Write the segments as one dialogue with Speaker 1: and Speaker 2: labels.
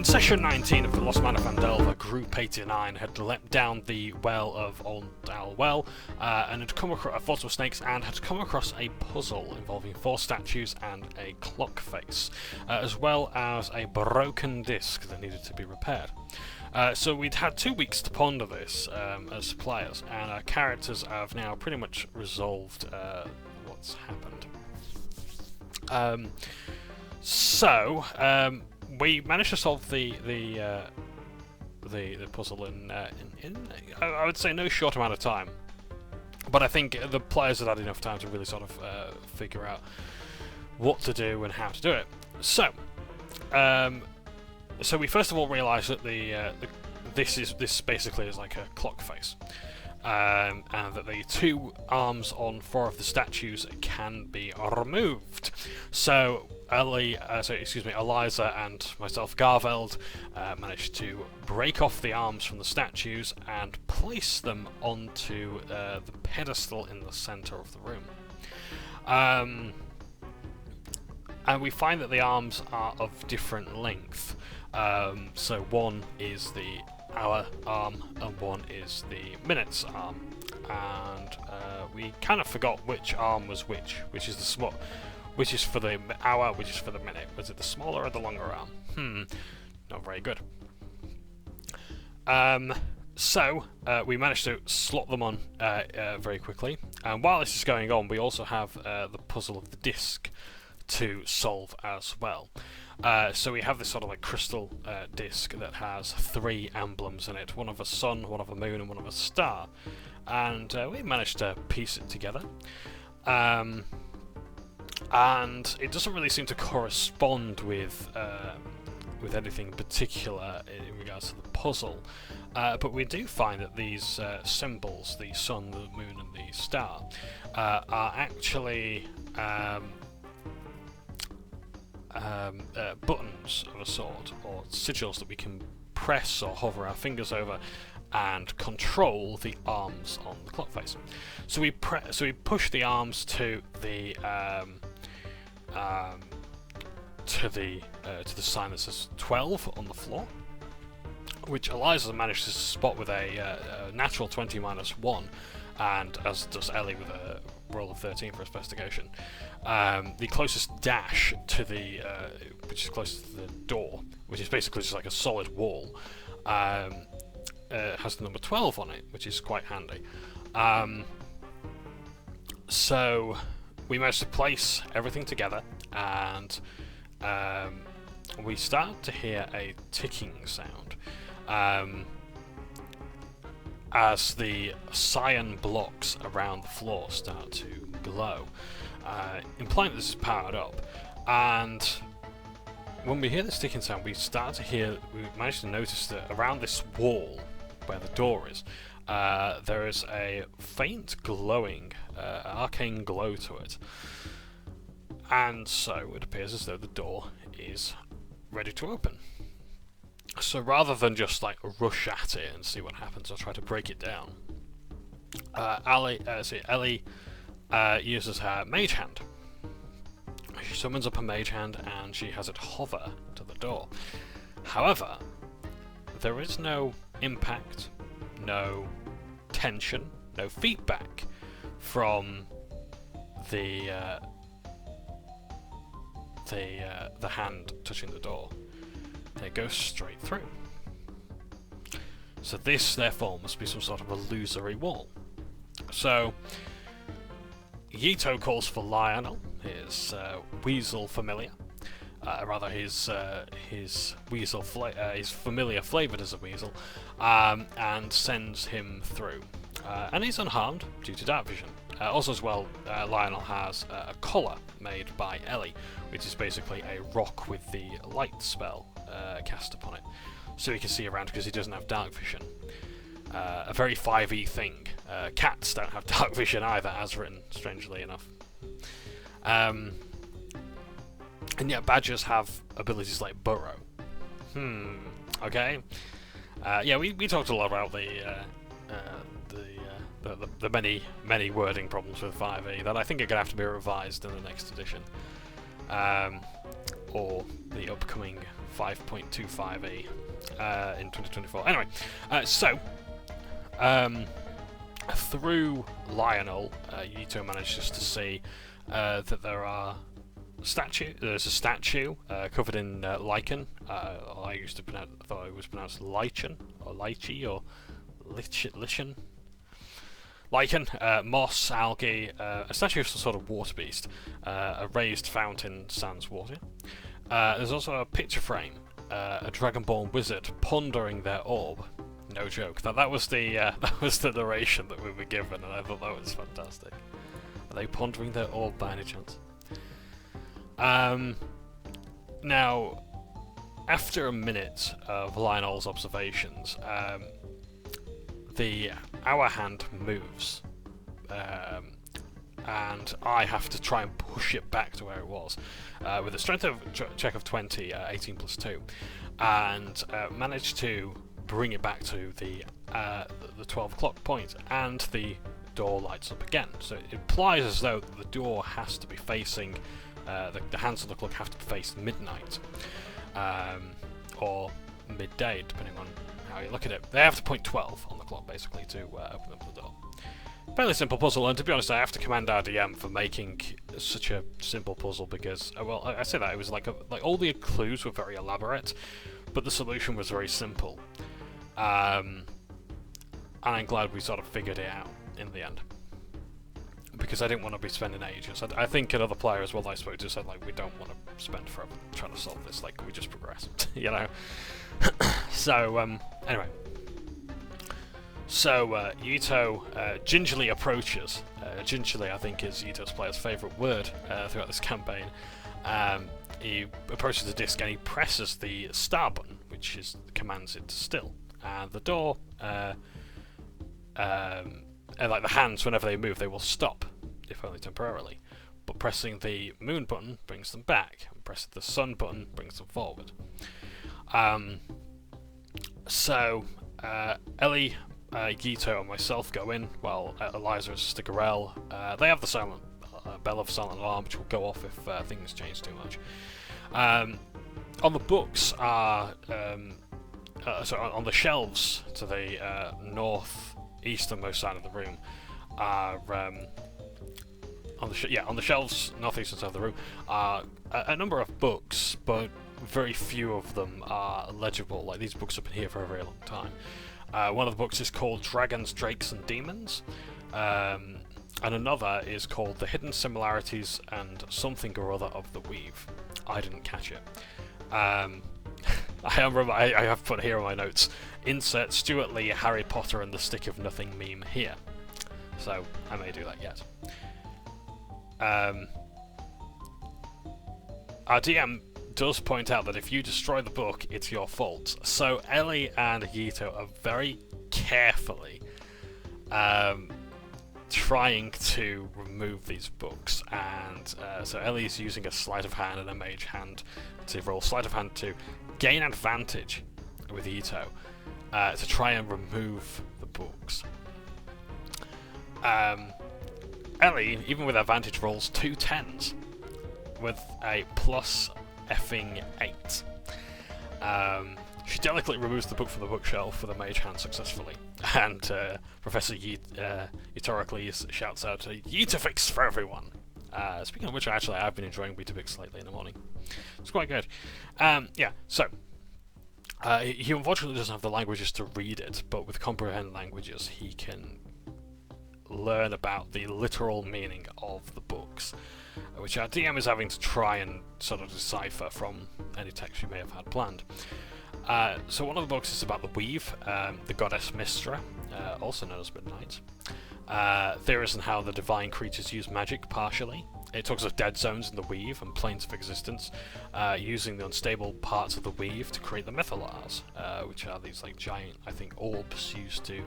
Speaker 1: In session 19 of the Lost Man of Phandelver, Group 89 had leapt down the well of Old Owl Well and had come across fought some snakes and had come across a puzzle involving 4 statues and a clock face, as well as a broken disc that needed to be repaired. So we'd had 2 weeks to ponder this as players, and our characters have now pretty much resolved what's happened. We managed to solve the puzzle in I would say no short amount of time, but I think the players had enough time to really sort of figure out what to do and how to do it. So we first of all realised that this basically is like a clock face, and that the 2 arms on 4 of the statues can be removed. So Eliza and myself, Garveld, managed to break off the arms from the statues and place them onto the pedestal in the centre of the room. And we find that the arms are of different length. So one is the hour arm and one is the minutes arm. And we kind of forgot which arm was which is the small. Which is for the hour, which is for the minute. Was it the smaller or the longer arm? Not very good. We managed to slot them on very quickly. And while this is going on, we also have the puzzle of the disc to solve as well. So we have this sort of like crystal disc that has 3 emblems in it. One of a sun, one of a moon, and one of a star. And we managed to piece it together. And it doesn't really seem to correspond with anything particular in regards to the puzzle, but we do find that these symbols, the sun, the moon, and the star, are actually buttons of a sort, or sigils that we can press or hover our fingers over and control the arms on the clock face. So we push the arms to the sign that says 12 on the floor, which Eliza managed to spot with a natural 20 minus 1, and as does Ellie with a roll of 13 for investigation. The closest dash to the which is closest to the door, which is basically just like a solid wall, has the number 12 on it, which is quite handy. So we managed to place everything together, and we started to hear a ticking sound as the cyan blocks around the floor start to glow, implying that this is powered up. And when we hear this ticking sound, we managed to notice that around this wall where the door is, there is a faint glowing, arcane glow to it. And so it appears as though the door is ready to open. So rather than just like rush at it and see what happens or try to break it down, Ellie uses her mage hand. She summons up a mage hand and she has it hover to the door. However, there is no impact, no tension, no feedback from the hand touching the door. It goes straight through. So this, therefore, must be some sort of illusory wall. So Yito calls for Lionel, his weasel familiar, his familiar flavoured as a weasel, and sends him through. And he's unharmed due to dark vision. Also as well, Lionel has a collar made by Ellie, which is basically a rock with the light spell cast upon it, so he can see around because he doesn't have dark vision. A very 5e thing. Cats don't have dark vision either, as written, strangely enough. And yet badgers have abilities like burrow. Okay. Yeah, we talked a lot about the many wording problems with 5e that I think are going to have to be revised in the next edition, or the upcoming 5.25e in 2024. Anyway, through Lionel, Yuto manages to see that there's a statue covered in lichen. I thought it was pronounced lichen, or lychee, or lichen. Lichen, moss, algae, a statue of some sort of water beast, a raised fountain sans water. There's also a picture frame, a dragonborn wizard pondering their orb. No joke. That was the narration that we were given, and I thought that was fantastic. Are they pondering their orb by any chance? Now, after a minute of Lionel's observations, the hour hand moves, and I have to try and push it back to where it was with a strength check of 20, 18 plus 2, and manage to bring it back to the 12 o'clock point, and the door lights up again. So it implies as though the door has to be facing, the hands of the clock have to face midnight, or midday, depending on how you look at it. They have to point 12 on the clock, basically, to open up the door. Fairly simple puzzle, and to be honest, I have to commend our DM for making such a simple puzzle, because, well, I say that, it was like all the clues were very elaborate, but the solution was very simple. And I'm glad we sort of figured it out in the end, because I didn't want to be spending ages. I think another player as well I spoke to said, like, we don't want to spend forever trying to solve this, like, we just progress, you know? So, anyway. So, Yuto gingerly approaches. Gingerly, I think, is Yuto's player's favourite word throughout this campaign. He approaches the disc and he presses the star button, which commands it to still. And the door, and like the hands, whenever they move, they will stop, if only temporarily. But pressing the moon button brings them back, and pressing the sun button brings them forward. So, Ellie, Gito, and myself go in, while Eliza and Sister Garel, they have the silent bell of silent alarm, which will go off if things change too much. On the books are, so on the shelves to the northeasternmost side of the room are, on the shelves northeastern side of the room are a number of books, but very few of them are legible. Like, these books have been here for a very long time. One of the books is called Dragons, Drakes and Demons, and another is called The Hidden Similarities and Something or Other of the Weave. I didn't catch it. I have put here on my notes, insert Stuart Lee, Harry Potter and the Stick of Nothing meme here. So, I may do that yet. Our DM does point out that if you destroy the book, it's your fault. So Ellie and Gito are very carefully trying to remove these books, and so Ellie's using a sleight of hand and a mage hand to roll sleight of hand to gain advantage with Gito to try and remove the books. Ellie, even with advantage, rolls 2 10s with a plus effing 8. She delicately removes the book from the bookshelf with a mage hand successfully, and Professor Eutoricles shouts out, "Yeetafix for everyone!" Speaking of which, actually, I've been enjoying Weetabix lately in the morning. It's quite good. Yeah, so he unfortunately doesn't have the languages to read it, but with comprehend languages, he can learn about the literal meaning of the books, which our DM is having to try and sort of decipher from any text you may have had planned. So one of the books is about the Weave, the goddess Mystra, also known as Midnight. Theories on how the divine creatures use magic, partially. It talks of dead zones in the Weave and planes of existence, using the unstable parts of the Weave to create the Mythalars, which are these like giant, I think, orbs used to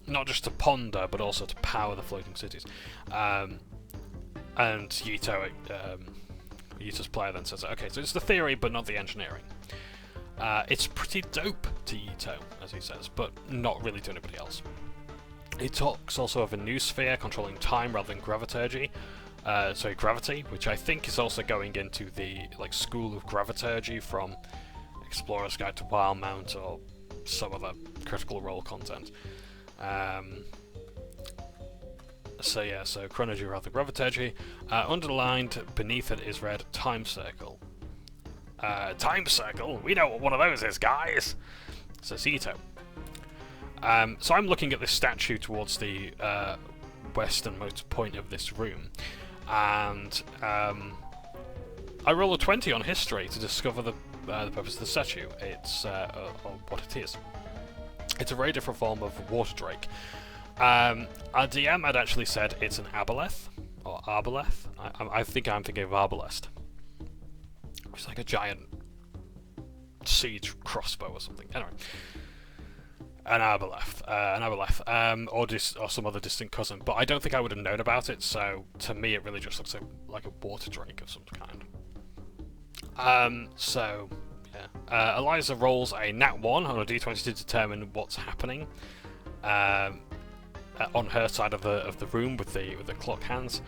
Speaker 1: not just to ponder, but also to power the floating cities. And Yuto's player then says, okay, so it's the theory, but not the engineering. It's pretty dope to Yuto, as he says, but not really to anybody else. He talks also of a new sphere controlling time rather than graviturgy, sorry, gravity, which I think is also going into the like School of Graviturgy from Explorer's Guide to Wildmount or some other Critical Role content. So yeah, so chronology rather graviturgy. Underlined beneath it is read time circle. Time circle? We know what one of those is, guys! Says Ito. So I'm looking at this statue towards the westernmost point of this room, and I roll a 20 on history to discover the purpose of the statue. It's or what it is. It's a very different form of water drake. Our DM had actually said it's an aboleth, or arbaleth. I think I'm thinking of arbalest. It's like a giant siege crossbow or something. Anyway, an aboleth, or some other distant cousin. But I don't think I would have known about it. So to me, it really just looks like a water drake of some kind. So yeah, Eliza rolls a nat 1 on a d20 to determine what's happening. On her side of the room with the clock hands,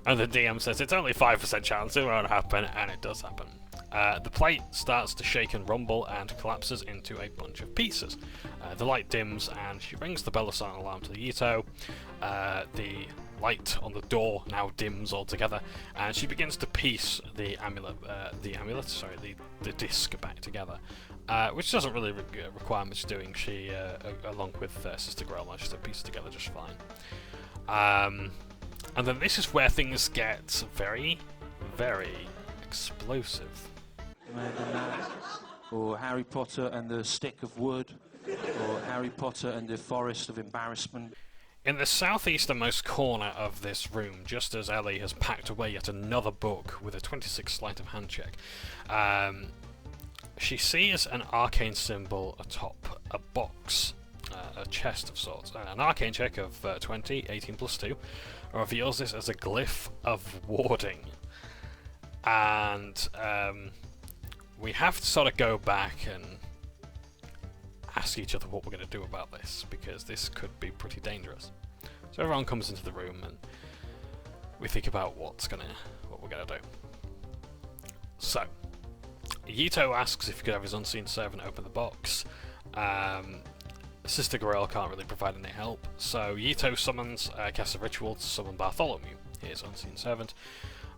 Speaker 1: and the DM says it's only 5% chance it won't happen, and it does happen. The plate starts to shake and rumble and collapses into a bunch of pieces. The light dims and she rings the bell of silent alarm to the Ito. The light on the door now dims altogether, and she begins to piece the disc back together. Which doesn't really require much doing. She, along with Sister Grail, managed to piece it together just fine. And then this is where things get very, very explosive.
Speaker 2: Or Harry Potter and the Stick of Wood, or Harry Potter and the Forest of Embarrassment.
Speaker 1: In the southeasternmost corner of this room, just as Ellie has packed away yet another book with a 26 sleight of hand check, she sees an arcane symbol atop a box, a chest of sorts. An arcane check of 20, 18 plus 2, reveals this as a glyph of warding. And we have to sort of go back and ask each other what we're going to do about this, because this could be pretty dangerous. So everyone comes into the room and we think about what we're going to do. So Yito asks if he could have his unseen servant open the box. Sister Gorel can't really provide any help, so Yito summons casts a ritual to summon Bartholomew, his unseen servant,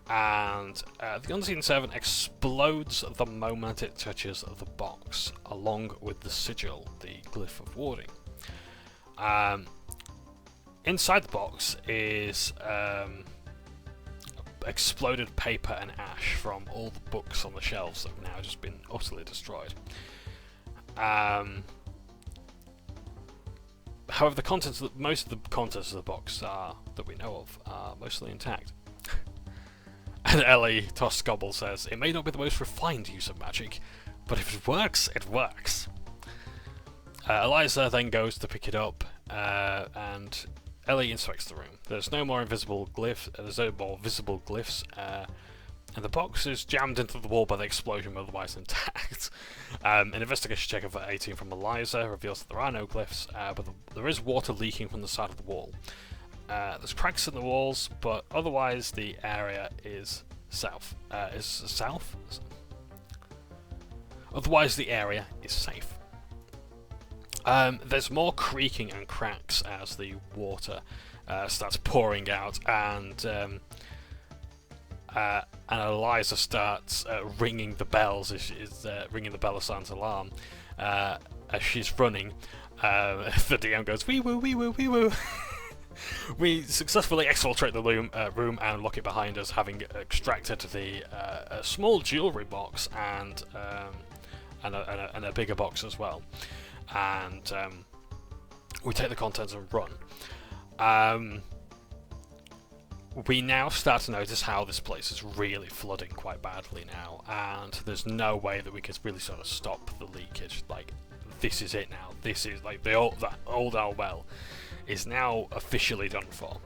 Speaker 1: and the unseen servant explodes the moment it touches the box, along with the sigil, the glyph of warding. Inside the box is exploded paper and ash from all the books on the shelves that have now just been utterly destroyed. However, most of the contents of the box that we know of are mostly intact. And Ellie Toscobble says, "It may not be the most refined use of magic, but if it works, it works." Eliza then goes to pick it up, and Ellie inspects the room. There's no more visible glyphs, and the box is jammed into the wall by the explosion, but otherwise intact. An investigation check of 18 from Eliza reveals that there are no glyphs, but there is water leaking from the side of the wall. There's cracks in the walls, but otherwise the area is Otherwise the area is safe. There's more creaking and cracks as the water starts pouring out, and Eliza starts ringing the bells. Is ringing the bell of Silent Alarm as she's running. The DM goes, "Wee woo, wee woo, wee woo." We successfully exfiltrate the room and lock it behind us, having extracted the a small jewellery box and a bigger box as well. And we take the contents and run. We now start to notice how this place is really flooding quite badly now, and there's no way that we could really sort of stop the leakage. Like, this is it now. This is like that old owl well is now officially done for.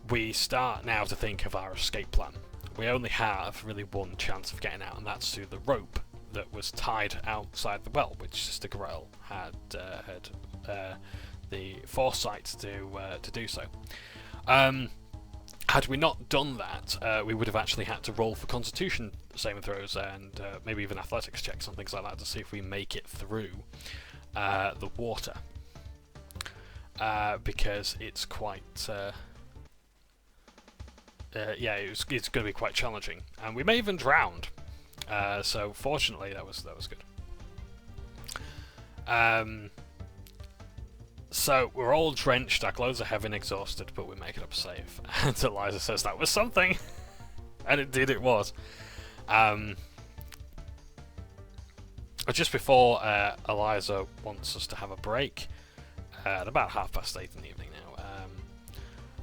Speaker 1: We start now to think of our escape plan. We only have really one chance of getting out, and that's through the rope that was tied outside the well, which Sister Gorel had the foresight to do so. Had we not done that, we would have actually had to roll for Constitution saving throws and maybe even athletics checks and things like that to see if we make it through the water. Because it's quite... yeah, it's going to be quite challenging. And we may even drown. So fortunately, that was good. So we're all drenched, our clothes are heavy and exhausted, but we make it up safe. And Eliza says that was something, and indeed it was. Just before Eliza wants us to have a break, at about 8:30 in the evening now,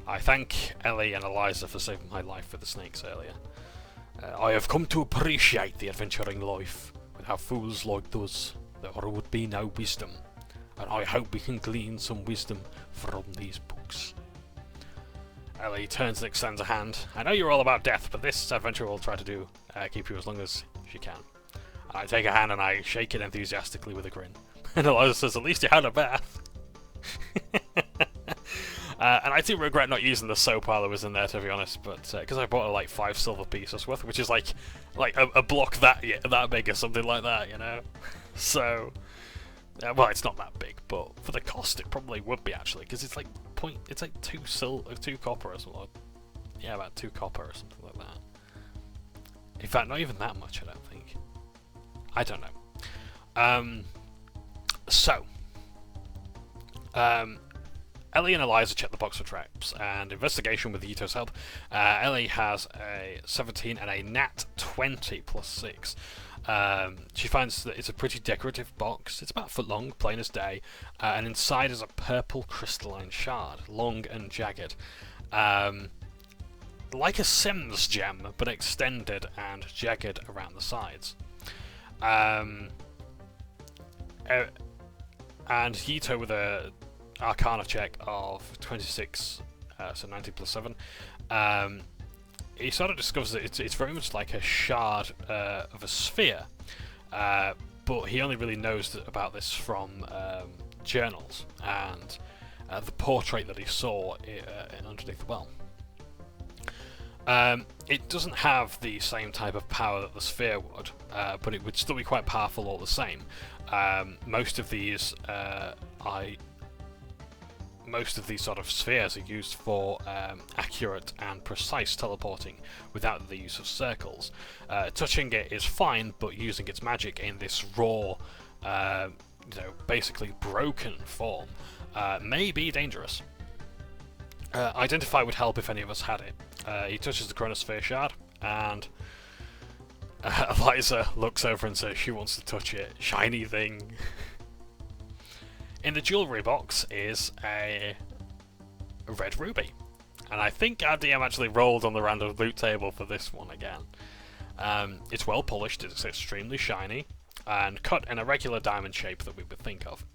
Speaker 1: I thank Ellie and Eliza for saving my life with the snakes earlier. I have come to appreciate the adventuring life. Without fools like us, there would be no wisdom. And I hope we can glean some wisdom from these books. Ellie turns and extends a hand. I know you're all about death, but this adventure will try to keep you as long as she can. And I take a hand and I shake it enthusiastically with a grin. And Eliza says, at least you had a bath. And I do regret not using the soap while I was in there, to be honest, but because I bought like 5 silver pieces worth, which is like a block that big or something like that, you know. So. Well, it's not that big, but for the cost, it probably would be actually, because it's like 2 copper or something. Yeah, about 2 copper or something like that. In fact, not even that much, I don't think. I don't know. Ellie and Eliza check the box for traps, and investigation with Yito's help. Ellie has a 17 and a nat 20 plus 6. She finds that it's a pretty decorative box. It's about a foot long, plain as day, and inside is a purple crystalline shard, long and jagged. Like a Sims gem, but extended and jagged around the sides. And Yito with a Arcana check of 26, so 90 plus 7. He sort of discovers that it's very much like a shard of a sphere, but he only really knows about this from journals and the portrait that he saw underneath the well. It doesn't have the same type of power that the sphere would, but it would still be quite powerful all the same. Most of these sort of spheres are used for accurate and precise teleporting without the use of circles. Touching it is fine, but using its magic in this raw, basically broken form may be dangerous. Identify would help if any of us had it. He touches the chronosphere shard, and Eliza looks over and says she wants to touch it. Shiny thing. In the jewellery box is a red ruby. And I think our DM actually rolled on the random loot table for this one again. It's well polished, it's extremely shiny, and cut in a regular diamond shape that we would think of.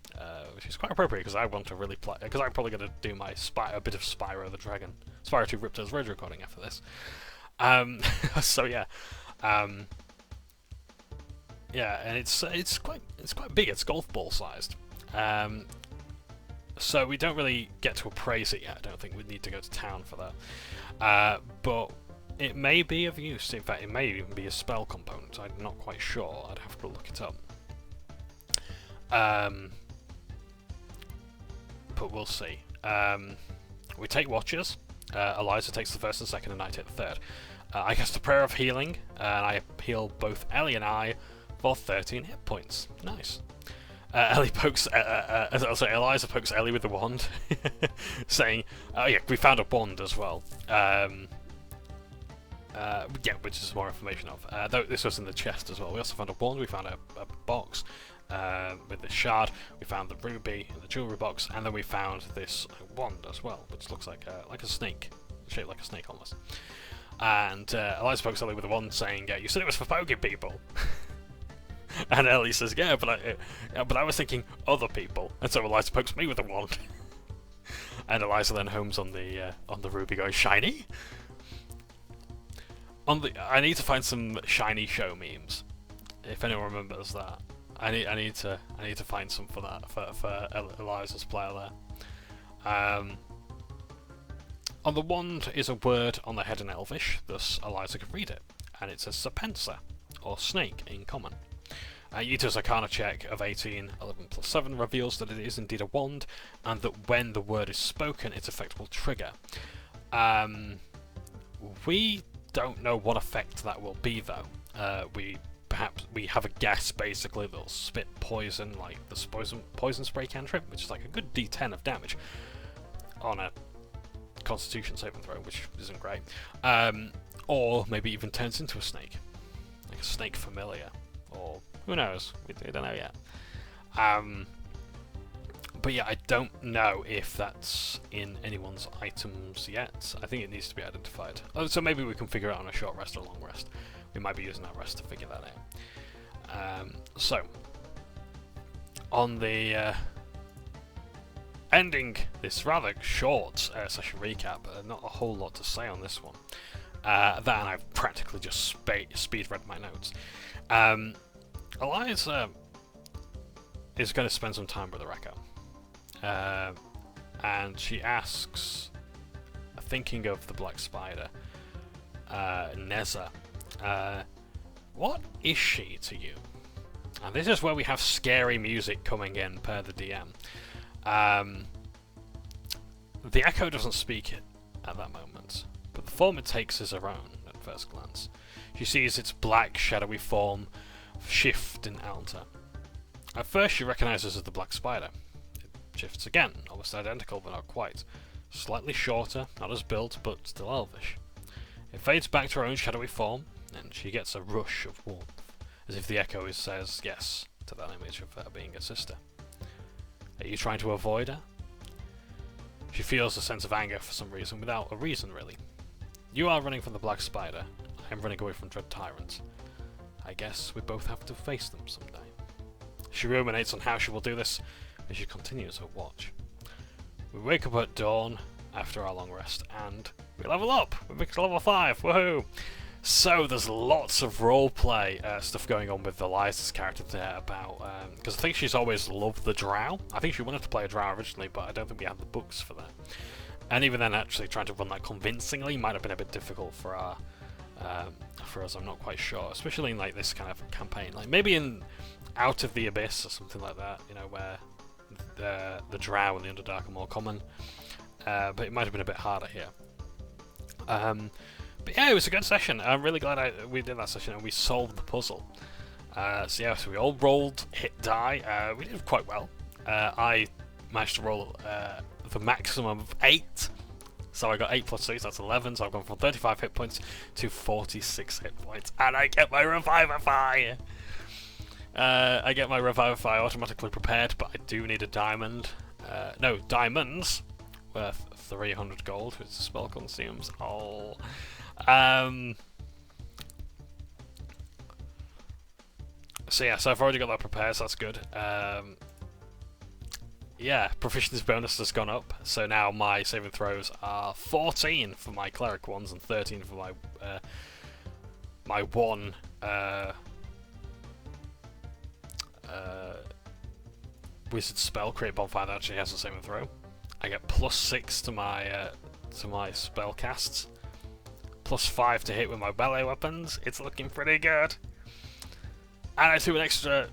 Speaker 1: Which is quite appropriate because I want to really play, because I'm probably going to do my a bit of Spyro the Dragon, Spyro 2 Ripto's Road recording after this. So yeah. Yeah, and it's quite big, it's golf ball sized. So we don't really get to appraise it yet. I don't think we need to go to town for that. But it may be of use. In fact, it may even be a spell component. I'm not quite sure. I'd have to look it up. But we'll see. We take watches. Eliza takes the first and second, and I take the third. I cast a prayer of healing, and I heal both Ellie and I for 13 hit points. Nice. Eliza pokes Ellie with the wand, saying, "Oh yeah, we found a wand as well." Yeah, which is more information of. Though this was in the chest as well. We also found a wand. We found a box with the shard. We found the ruby in the jewelry box, and then we found this wand as well, which looks like a snake, shaped like a snake almost. And Eliza pokes Ellie with the wand, saying, "Yeah, you said it was for poking people." And Ellie says, "Yeah, but I was thinking other people." And so Eliza pokes me with the wand, and Eliza then homes on the ruby, going, "Shiny." I need to find some shiny show memes. If anyone remembers that, I need to find some for that for Eliza's player there. On the wand is a word on the head in Elvish, thus Eliza can read it, and it says Serpensa, or snake in common. Yuto's Arcana check of 18, 11 plus 7 reveals that it is indeed a wand, and that when the word is spoken, its effect will trigger. We don't know what effect that will be, though. We have a guess, basically, that it'll spit poison, like the poison spray cantrip, which is like a good D10 of damage on a Constitution saving throw, which isn't great. Or maybe even turns into a snake, like a snake familiar, or who knows? We don't know yet. But yeah, I don't know if that's in anyone's items yet. I think it needs to be identified. Oh, so maybe we can figure it out on a short rest or long rest. We might be using that rest to figure that out. So, on the ending this rather short session recap, not a whole lot to say on this one. That and I've practically just speed read my notes. Eliza is going to spend some time with Areko. And she asks, thinking of the Black Spider, Neza, what is she to you? And this is where we have scary music coming in per the DM. The echo doesn't speak it at that moment, but the form it takes is her own at first glance. She sees its black, shadowy form shift and alter. At first she recognises as the Black Spider. It shifts again, almost identical but not quite. Slightly shorter, not as built, but still elvish. It fades back to her own shadowy form, and she gets a rush of warmth, as if the echo says yes to that image of her being a sister. Are you trying to avoid her? She feels a sense of anger for some reason, without a reason really. You are running from the Black Spider, I am running away from Dread Tyrant. I guess we both have to face them someday. She ruminates on how she will do this, as she continues her watch. We wake up at dawn, after our long rest, and we level up! We make it to level 5, woohoo! So there's lots of roleplay stuff going on with Eliza's character there about, because I think she's always loved the Drow. I think she wanted to play a Drow originally, but I don't think we had the books for that. And even then, actually trying to run that convincingly might have been a bit difficult for our, for us. I'm not quite sure, especially in like this kind of campaign. Like maybe in Out of the Abyss or something like that, you know, where the Drow and the Underdark are more common. But it might have been a bit harder here. But yeah, it was a good session. I'm really glad we did that session and we solved the puzzle. So yeah, so we all rolled hit die. We did quite well. I managed to roll the maximum of 8. So I got 8 plus 6, that's 11. So I've gone from 35 hit points to 46 hit points. And I get my Revivify! I get my Revivify automatically prepared, but I do need a diamond. No, diamonds worth 300 gold, which the spell consumes. Oh. So yeah, so I've already got that prepared, so that's good. Yeah, proficiency bonus has gone up, so now my saving throws are 14 for my cleric ones and 13 for my my one wizard spell, create bonfire, that actually has the saving throw. I get +6 to my spell casts, +5 to hit with my melee weapons. It's looking pretty good. And I do an extra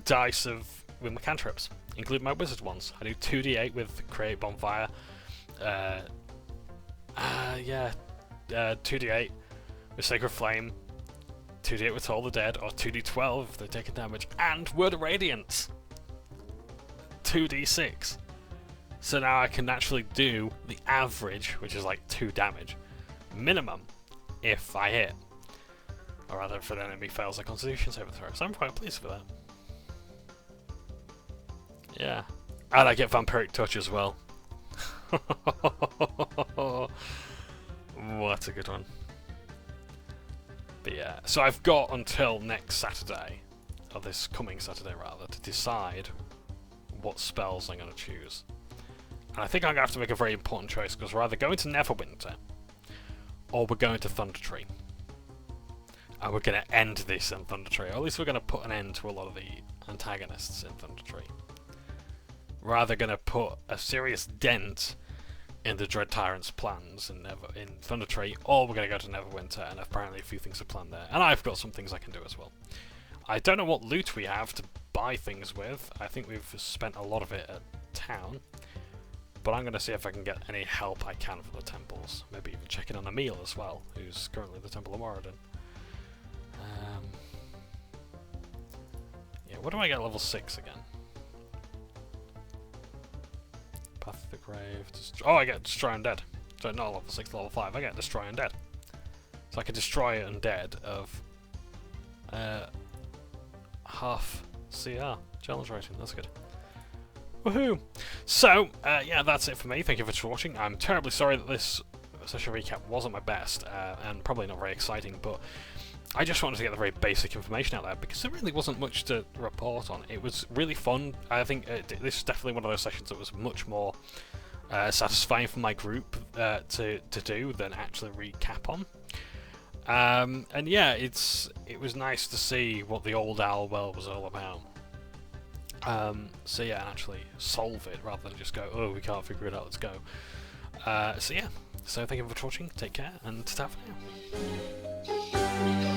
Speaker 1: dice with my cantrips, including my wizard ones. I do 2d8 with create bonfire. 2d8 with sacred flame, 2d8 with toll the dead, or 2d12 if they're taking damage, and word of radiance, 2d6. So now I can actually do the average, which is like 2 damage minimum if I hit, or rather if an enemy fails a constitution saving throw. So I'm quite pleased with that. Yeah, and I get vampiric touch as well. What a good one. But yeah, so I've got until next Saturday, or this coming Saturday rather, to decide what spells I'm going to choose. And I think I'm going to have to make a very important choice, because we're either going to Neverwinter, or we're going to Thundertree. And we're going to end this in Thundertree, or at least we're going to put an end to a lot of the antagonists in Thundertree. We're either going to put a serious dent in the Dread Tyrant's plans in Thunder Tree, or we're going to go to Neverwinter, and apparently a few things are planned there. And I've got some things I can do as well. I don't know what loot we have to buy things with. I think we've spent a lot of it at town. But I'm going to see if I can get any help I can for the temples. Maybe even check in on Emil as well, who's currently the Temple of Moradin. Yeah, what do I get level 6 again? Path of the Grave. Oh, I get Destroy Undead. So not level 6, level 5. I get Destroy Undead. So I can destroy Undead of half CR. Challenge rating, that's good. Woohoo! So, yeah, that's it for me. Thank you for watching. I'm terribly sorry that this session recap wasn't my best, and probably not very exciting, but I just wanted to get the very basic information out there, because there really wasn't much to report on. It was really fun. I think this is definitely one of those sessions that was much more satisfying for my group to do than actually recap on. And yeah, it was nice to see what the old Owl world was all about. So yeah, and actually solve it rather than just go, oh, we can't figure it out, let's go. So yeah, so thank you for watching, take care, and ta-ta for now.